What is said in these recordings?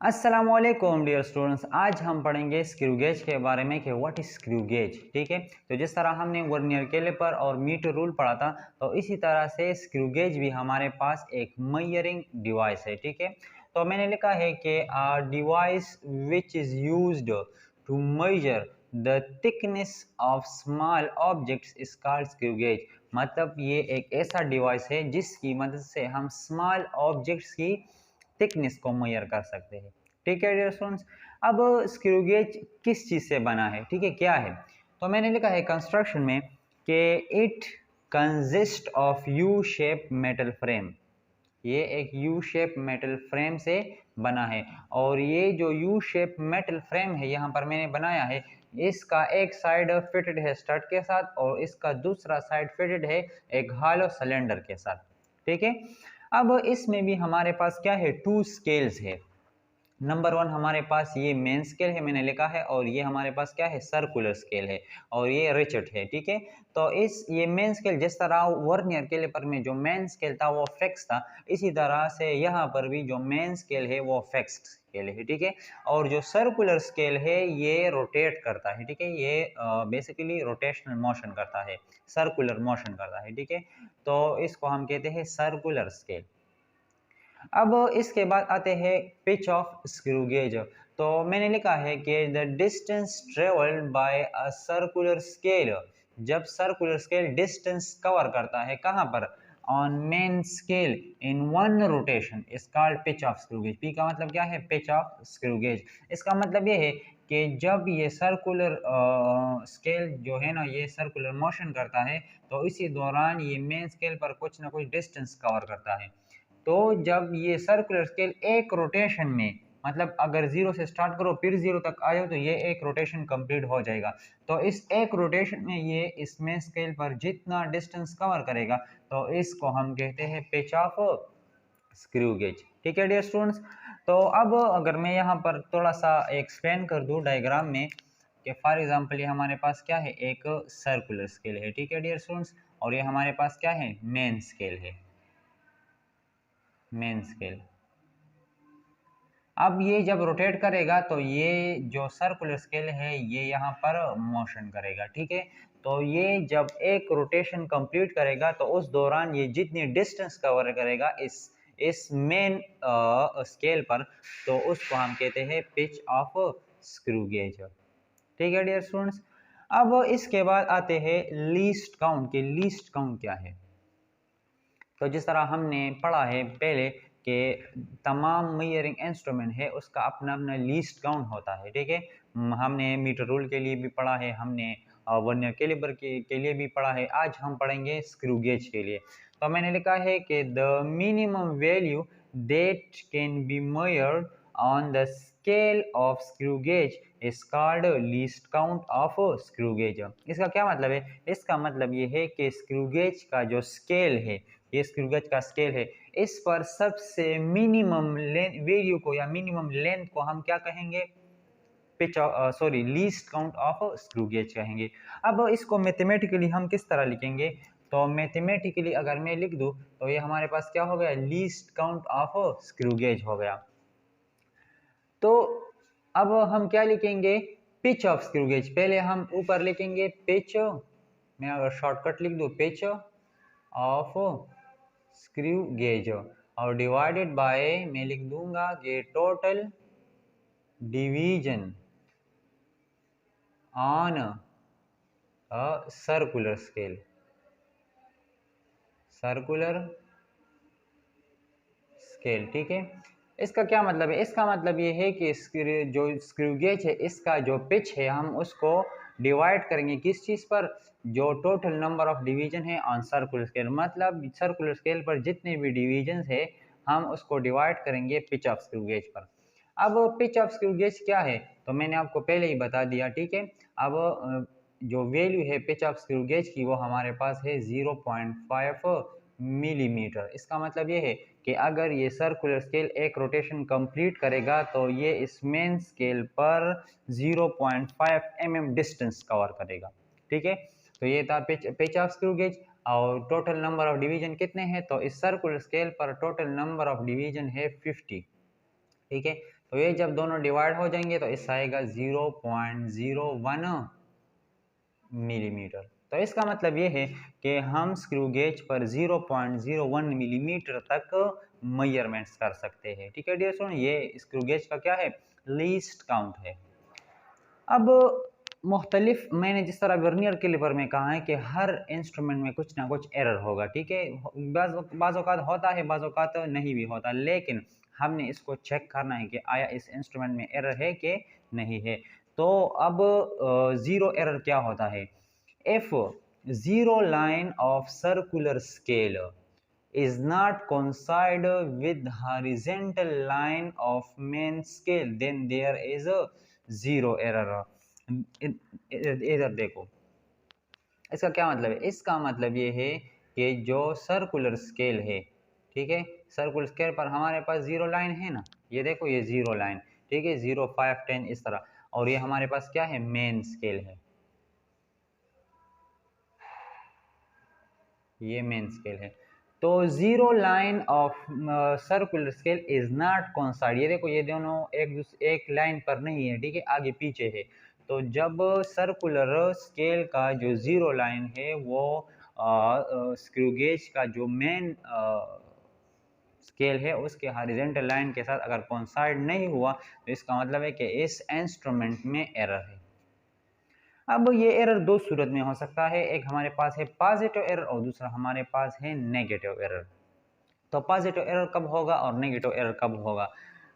अस्सलामुअलैकुम dear students. आज हम पढ़ेंगे स्क्रू गेज के बारे में कि व्हाट इज स्क्रू गेज। ठीक है, तो जिस तरह हमने वर्नियर कैलिपर और मीटर रूल पढ़ा था, तो इसी तरह से स्क्रू गेज भी हमारे पास एक मेजरिंग डिवाइस है। ठीक है, तो मैंने लिखा है कि device which is used to measure the thickness of small objects is called screw gauge. मतलब ये एक ऐसा डिवाइस है जिसकी मदद से हम स्मॉल ऑब्जेक्ट्स की थिकनेस को मेजर कर सकते हैं। ठीक है डियर स्टूडेंट्स, अब स्क्रू गेज किस चीज़ से बना है, ठीक है, क्या है? तो मैंने लिखा है कंस्ट्रक्शन में कि it consist of U shape metal frame. ये एक यू शेप मेटल फ्रेम से बना है, और ये जो यू शेप मेटल फ्रेम है यहाँ पर मैंने बनाया है, इसका एक साइड फिटेड है स्टड के साथ और इसका दूसरा साइड फिटेड है एक हॉलो सिलेंडर के साथ। ठीक है, अब इसमें भी हमारे पास क्या है, टू स्केल्स है। नंबर वन हमारे पास ये मेन स्केल है, मैंने लिखा है, और ये हमारे पास क्या है, सर्कुलर स्केल है, और ये रिचट है। ठीक है, तो ये मेन स्केल जिस तरह वर्नियर कैलिपर में जो मेन स्केल था वो फिक्स था, इसी तरह से यहाँ पर भी जो मेन स्केल है वो फिक्स्ड स्केल है। ठीक है, और जो सर्कुलर स्केल है ये रोटेट करता है। ठीक है, ये बेसिकली रोटेशनल मोशन करता है, सर्कुलर मोशन करता है। ठीक है, तो इसको हम कहते हैं सर्कुलर स्केल। अब इसके बाद आते हैं पिच ऑफ स्क्रू गेज। तो मैंने लिखा है कि the distance travelled by a circular scale. जब सर्कुलर स्केल डिस्टेंस कवर करता है कहाँ पर, on main scale in one rotation is called pitch of screw gauge. P का मतलब क्या है, पिच ऑफ स्क्रू गेज। इसका मतलब ये है कि जब ये सर्कुलर स्केल जो है ना, ये सर्कुलर मोशन करता है, तो इसी दौरान ये मेन स्केल पर कुछ ना कुछ डिस्टेंस कवर करता है। तो जब ये सर्कुलर स्केल एक रोटेशन में, मतलब अगर जीरो से स्टार्ट करो फिर जीरो तक आ जाओ, तो ये एक रोटेशन कंप्लीट हो जाएगा। तो इस एक रोटेशन में ये इसमें स्केल पर जितना डिस्टेंस कवर करेगा, तो इसको हम कहते हैं पिच ऑफ स्क्रू गेज। ठीक है डियर स्टूडेंट्स, तो अब अगर मैं यहाँ पर थोड़ा सा एक्सप्लेन कर दूँ डायग्राम में कि फॉर एग्जांपल ये हमारे पास क्या है, एक सर्कुलर स्केल है। ठीक है डियर स्टूडेंट्स, और ये हमारे पास क्या है, मेन स्केल है, मेन स्केल। अब ये जब रोटेट करेगा तो ये जो सर्कुलर स्केल है ये यहाँ पर मोशन करेगा। ठीक है, तो ये जब एक रोटेशन कंप्लीट करेगा तो उस दौरान ये जितनी डिस्टेंस कवर करेगा इस मेन स्केल पर, तो उसको हम कहते हैं पिच ऑफ स्क्रू गेज। ठीक है डियर स्टूडेंट्स, अब इसके बाद आते हैं लीस्ट काउंट के। लीस्ट काउंट क्या है? तो जिस तरह हमने पढ़ा है पहले कि तमाम मेजरिंग इंस्ट्रूमेंट है उसका अपना अपना लीस्ट काउंट होता है। ठीक है, हमने मीटर रूल के लिए भी पढ़ा है, हमने वर्नियर कैलिपर के लिए भी पढ़ा है, आज हम पढ़ेंगे स्क्रू गेज के लिए। तो मैंने लिखा है कि the minimum value that can be measured on the scale of screw gauge is called least count of screw gauge. इसका क्या मतलब है? इसका मतलब ये है कि स्क्रू गेज का जो स्केल है, ये स्क्रू गेज का स्केल है, इस पर सबसे मिनिमम वैल्यू को या मिनिमम लेंथ को हम क्या कहेंगे, pitch sorry least count of screw gauge कहेंगे। अब इसको मैथमेटिकली हम किस तरह लिखेंगे? तो मैथमेटिकली अगर मैं लिख दूं तो ये हमारे पास क्या हो गया, least count of screw gauge हो गया। तो अब हम क्या लिखेंगे, पिच ऑफ स्क्रू गेज। पहले हम ऊपर लिखेंगे पिच, मैं अगर शॉर्टकट लिख दूं पिच ऑफ स्क्रू गेज, और डिवाइडेड बाय मैं लिख दूंगा कि total division on a circular scale, circular scale. ठीक है, इसका क्या मतलब है? इसका मतलब ये है कि जो स्क्रू गेज है इसका जो पिच है हम उसको डिवाइड करेंगे किस चीज़ पर, जो टोटल नंबर ऑफ डिवीजन है ऑन सर्कुलर स्केल। मतलब सर्कुलर स्केल पर जितने भी डिवीजन है हम उसको डिवाइड करेंगे पिच ऑफ स्क्रू गेज पर। अब पिच ऑफ स्क्रू गेज क्या है, तो मैंने आपको पहले ही बता दिया। ठीक है, अब जो वैल्यू है पिच ऑफ स्क्रू गेज की वो हमारे पास है 0.5 मिलीमीटर। इसका मतलब ये है कि अगर ये सर्कुलर स्केल एक रोटेशन कंप्लीट करेगा तो ये इस मेन स्केल पर 0.5 mm डिस्टेंस कवर करेगा। ठीक है, तो ये था पिच ऑफ स्क्रू गेज। और टोटल नंबर ऑफ डिवीजन कितने हैं, तो इस सर्कुलर स्केल पर टोटल नंबर ऑफ डिवीजन है 50। ठीक है, तो ये जब दोनों डिवाइड हो जाएंगे तो इससे आएगा 0.01 मिलीमीटर। तो इसका मतलब ये है कि हम स्क्रू गेज पर 0.01 मिलीमीटर तक मेजरमेंट्स कर सकते हैं। ठीक है डियर स्टूडेंट, ये स्क्रू गेज का क्या है, लीस्ट काउंट है। अब मुख्तलिफ, मैंने जिस तरह वर्नियर कैलिपर में कहा है कि हर इंस्ट्रूमेंट में कुछ ना कुछ एरर होगा। ठीक है, बाज़ औक़ात होता है, बाज़ औक़ात नहीं भी होता, लेकिन हमने इसको चेक करना है कि आया इस इंस्ट्रूमेंट में एरर है कि नहीं है। तो अब ज़ीरो एरर क्या होता है? If zero line of circular scale is not coincide with horizontal line of main scale, then there is a zero error। इधर देखो, इसका क्या मतलब है? इसका मतलब ये है कि जो सर्कुलर स्केल है, ठीक है, सर्कुलर स्केल पर हमारे पास जीरो लाइन है ना, ये देखो ये जीरो लाइन, ठीक है, 0, 5, 10 इस तरह, और ये हमारे पास क्या है, मेन स्केल है, ये मेन स्केल है। तो zero line of circular scale is not कॉन्साइड, ये देखो ये दोनों एक लाइन पर नहीं है, ठीक है, आगे पीछे है। तो जब सर्कुलर स्केल का जो जीरो लाइन है वो स्क्रू गेज का जो मेन स्केल है उसके हॉरिजॉन्टल लाइन के साथ अगर कॉन्साइड नहीं हुआ तो इसका मतलब है कि इस इंस्ट्रूमेंट में एरर है। अब ये एरर दो सूरत में हो सकता है, एक हमारे पास है पॉजिटिव एरर और दूसरा हमारे पास है नेगेटिव एरर। तो पॉजिटिव एरर कब होगा और नेगेटिव एरर कब होगा?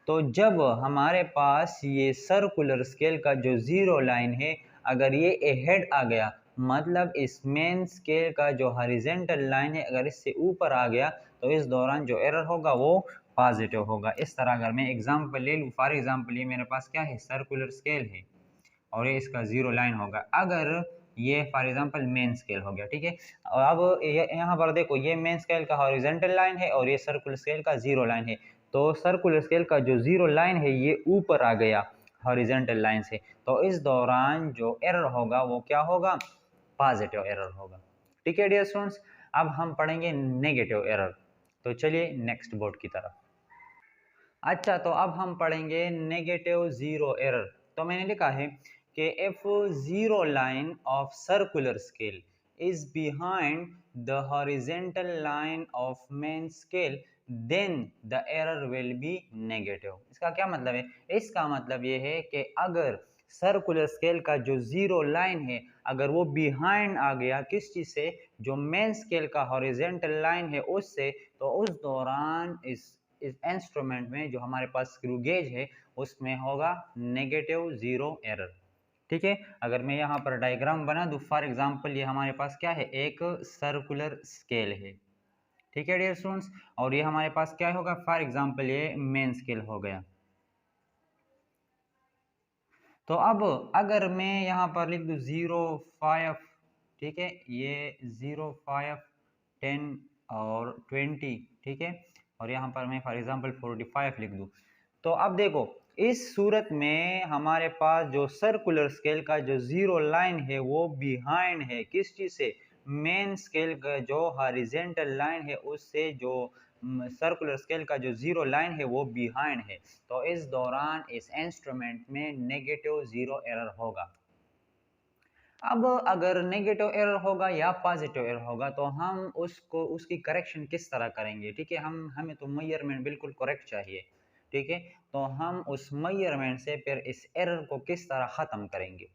तो जब हमारे पास ये सर्कुलर स्केल का जो जीरो लाइन है अगर ये अहेड आ गया, मतलब इस मेन स्केल का जो हॉरिजॉन्टल लाइन है अगर इससे ऊपर आ गया तो इस दौरान जो एरर होगा वो पॉजिटिव होगा। इस तरह अगर मैं एग्जांपल ले लूँ, फॉर एग्जांपल ये मेरे पास क्या है, सर्कुलर स्केल है और ये इसका जीरो लाइन होगा, अगर ये फॉर एग्जांपल मेन स्केल हो गया, ठीक है। और अब यहाँ पर देखो ये मेन स्केल का हॉरिजॉन्टल लाइन है और ये सर्कुलर स्केल का जीरो लाइन है। तो सर्कुलर स्केल का जो जीरो लाइन है ये ऊपर आ गया हॉरिजॉन्टल लाइन से, तो इस दौरान जो एरर होगा वो क्या होगा, पॉजिटिव एरर होगा। ठीक है डियर स्टूडेंट्स, अब हम पढ़ेंगे नेगेटिव एरर। तो चलिए नेक्स्ट बोर्ड की तरफ। अच्छा, तो अब हम पढ़ेंगे नेगेटिव जीरो एरर। तो मैंने लिखा है कि if zero line of circular scale is behind the horizontal line of main scale then the error will be negative। इसका क्या मतलब है? इसका मतलब ये है कि अगर सर्कुलर स्केल का जो जीरो लाइन है अगर वो बिहाइंड आ गया किस चीज से, जो मेन स्केल का हॉरिजॉन्टल लाइन है उससे, तो उस दौरान इस इंस्ट्रूमेंट में जो हमारे पास स्क्रू गेज है उसमें होगा नेगेटिव जीरो एरर। ठीक है, अगर मैं यहाँ पर डायग्राम बना दूं, फॉर एग्जांपल ये हमारे पास क्या है, एक सर्कुलर स्केल है, ठीक है डियर स्टूडेंट्स, और ये हमारे पास क्या होगा, फॉर एग्जांपल ये मेन स्केल हो गया। तो अब अगर मैं यहाँ पर लिख दूं 0, 5, ठीक है, ये 0, 5, 10 और 20, ठीक है, और यहाँ पर मैं फॉर एग्जांपल 45 लिख दूं, तो अब देखो इस सूरत में हमारे पास जो सर्कुलर स्केल का जो जीरो लाइन है वो बिहाइंड है किस चीज से, मेन स्केल का जो हॉरिजॉन्टल लाइन है उससे, जो सर्कुलर स्केल का जो जीरो लाइन है वो बिहाइंड है। तो इस दौरान इस इंस्ट्रूमेंट में नेगेटिव जीरो एरर होगा। अब अगर नेगेटिव एरर होगा या पॉजिटिव एरर होगा तो हम उसको उसकी करेक्शन किस तरह करेंगे, ठीक है, हमें तो मेजरमेंट बिल्कुल करेक्ट चाहिए, ठीक है, तो हम उस मेजरमेंट से फिर इस एरर को किस तरह ख़त्म करेंगे।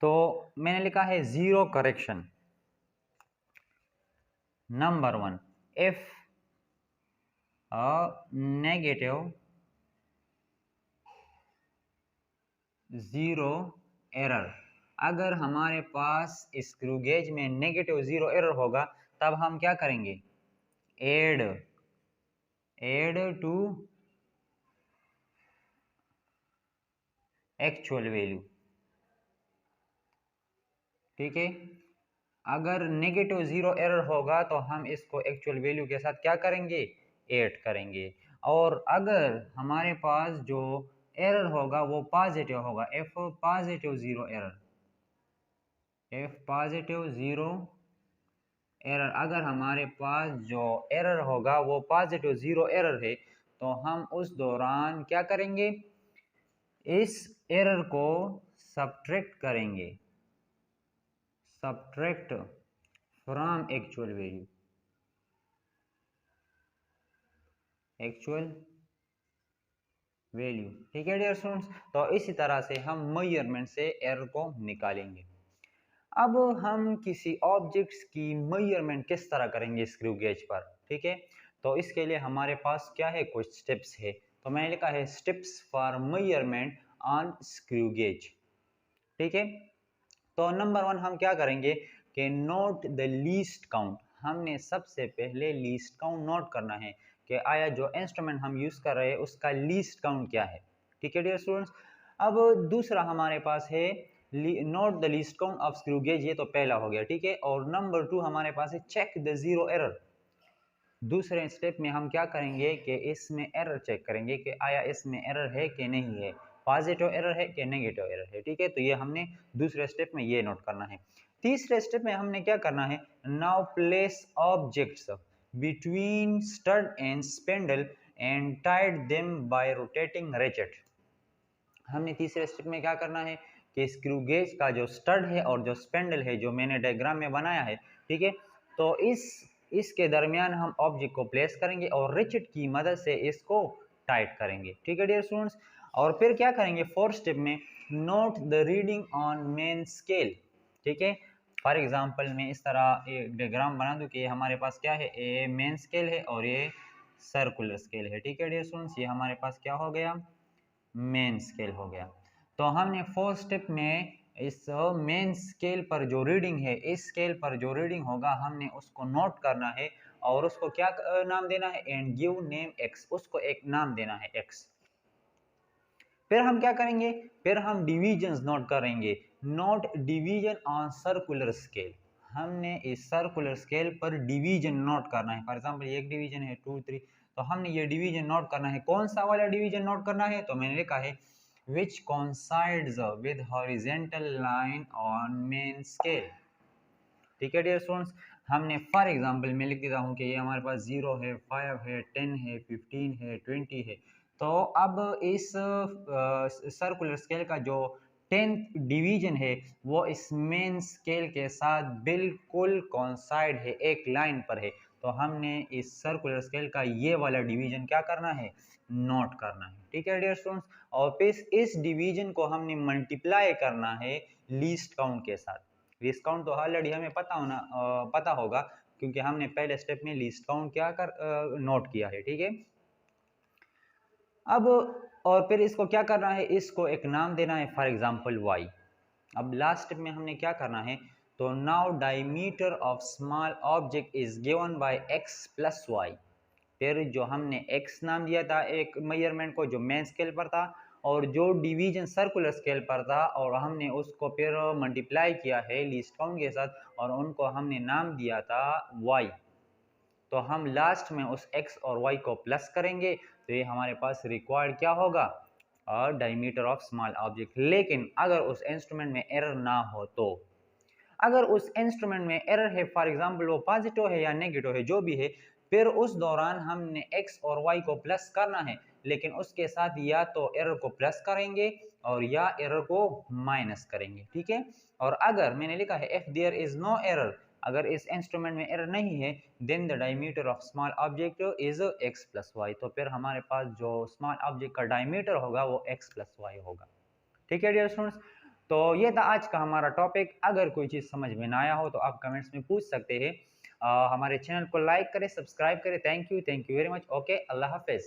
तो मैंने लिखा है zero correction. Number 1, if negative zero error, अगर हमारे पास स्क्रू गेज में नेगेटिव जीरो एरर होगा तब हम क्या करेंगे, एड टू एक्चुअल वैल्यू, ठीक है, अगर नेगेटिव जीरो एरर होगा तो हम इसको एक्चुअल वैल्यू के साथ क्या करेंगे, ऐड करेंगे, और अगर हमारे पास जो एरर होगा वो पॉजिटिव होगा, F positive zero error, F positive zero error, अगर हमारे पास जो एरर होगा वो पॉजिटिव जीरो एरर है तो हम उस दौरान क्या करेंगे, इस एरर को सब्ट्रैक्ट करेंगे, subtract from actual value, actual value. ठीक है डियर स्टूडेंट्स, तो इसी तरह से हम मेजरमेंट से एरर को निकालेंगे। अब हम किसी ऑब्जेक्ट्स की मेजरमेंट किस तरह करेंगे स्क्रू गेज पर, ठीक है। तो इसके लिए हमारे पास क्या है, कुछ स्टेप्स है। तो मैंने लिखा है steps for measurement on screw gauge, ठीक है। तो नंबर 1 हम क्या करेंगे कि नोट द लीस्ट काउंट। हमने सबसे पहले लीस्ट काउंट नोट करना है कि आया जो इंस्ट्रूमेंट हम यूज कर रहे हैं उसका लीस्ट काउंट क्या है, ठीक है डियर स्टूडेंट्स। अब दूसरा हमारे पास है note the least count of screw gauge, ये तो पहला हो गया, ठीक है। और नंबर 2 हमारे पास है चेक द जीरो एरर। दूसरे स्टेप में हम क्या करेंगे कि इसमें एरर चेक करेंगे कि आया इसमें एरर है कि नहीं है, पॉजिटिव एरर है कि नेगेटिव एरर है, ठीक है। तो ये हमने दूसरे स्टेप में ये नोट करना है। तीसरे स्टेप में हमने क्या करना है, now place objects between stud and spindle and tied them by rotating ratchet. हमने तीसरे स्टेप में क्या करना है कि स्क्रू गेज का जो स्टड है और जो स्पेंडल है जो मैंने डायग्राम में बनाया है, ठीक है, तो इसके दरमियान हम ऑब्जेक्ट को प्लेस करेंगे और रिचेट की मदद से इसको टाइट करेंगे, ठीक है डियर स्टूडेंट्स। और फिर क्या करेंगे फोर्थ स्टेप में, note the reading on main scale, ठीक है। फॉर एग्जांपल मैं इस तरह एक डायग्राम बना दूं कि ये हमारे पास क्या है, ये मेन स्केल है और ये सर्कुलर स्केल है, ठीक है डियर स्टूडेंट्स। ये हमारे पास क्या हो गया, मेन स्केल हो गया। तो हमने फोर्थ स्टेप में इस मेन स्केल पर जो रीडिंग है, इस स्केल पर जो रीडिंग होगा हमने उसको नोट करना है और उसको क्या नाम देना है, एंड गिव नेम एक्स, उसको एक नाम देना है एक्स। फिर हम क्या करेंगे, फिर हम डिविजन्स नोट करेंगे, note division on circular scale. हमने इस सर्कुलर स्केल पर डिवीजन नोट करना है। फॉर एग्जांपल एक डिवीजन है 2 3, तो हमने ये डिवीजन नोट करना है। कौन सा वाला डिवीजन नोट करना है, तो मैंने लिखा है which coincides with horizontal line on main scale, ठीक है डियर स्टूडेंट्स। हमने फॉर एग्जांपल मैं लिख देता हूँ कि ये हमारे पास 0 है, 5 है, 10 है, 15 है, 20 है। तो अब इस सर्कुलर स्केल का जो 10th डिवीजन है वो इस मेन स्केल के साथ बिल्कुल कॉन्साइड है, एक लाइन पर है। तो हमने इस सर्कुलर स्केल का ये वाला डिवीजन क्या करना है, नोट करना है, ठीक है डियर स्टूडेंट्स। और फिर इस डिवीजन को हमने मल्टीप्लाई करना है लीस्ट काउंट के साथ। लीस्ट काउंट तो ऑलरेडी हमें पता होगा क्योंकि हमने पहले स्टेप में लीस्ट काउंट क्या कर नोट किया है, ठीक है। अब और फिर इसको क्या करना है, इसको एक नाम देना है, फॉर एग्जांपल y। अब लास्ट स्टेप में हमने क्या करना है, तो now diameter of small object is given by x plus y। फिर जो हमने x नाम दिया था एक मेजरमेंट को जो मेन स्केल पर था, और जो डिवीजन सर्कुलर स्केल पर था, और हमने उसको फिर मल्टीप्लाई किया है लीस्ट काउंट के साथ और उनको हमने नाम दिया था y। तो हम लास्ट में उस x और y को प्लस करेंगे तो ये हमारे पास रिक्वायर्ड क्या होगा, और डायमीटर ऑफ स्मॉल ऑब्जेक्ट। लेकिन अगर उस इंस्ट्रूमेंट में एरर ना हो, तो अगर उस इंस्ट्रूमेंट में एरर है, फॉर एग्जांपल वो पॉजिटिव है या नेगेटिव है जो भी है, फिर उस दौरान हमने x और y को प्लस करना है, लेकिन उसके साथ या तो एरर को प्लस करेंगे और या एरर को माइनस करेंगे, ठीक है। और अगर मैंने लिखा है if there is no error, अगर इस इंस्ट्रूमेंट में एरर नहीं है, then the diameter of small object is x plus y. तो फिर हमारे पास जो स्मॉल ऑब्जेक्ट का डायमीटर होगा वो x प्लस वाई होगा, ठीक है डियर स्टूडेंट्स। तो ये था आज का हमारा टॉपिक। अगर कोई चीज़ समझ में ना आया हो तो आप कमेंट्स में पूछ सकते हैं। हमारे चैनल को लाइक करें, सब्सक्राइब करें। Thank you very much. Okay, अल्लाह हाफिज़।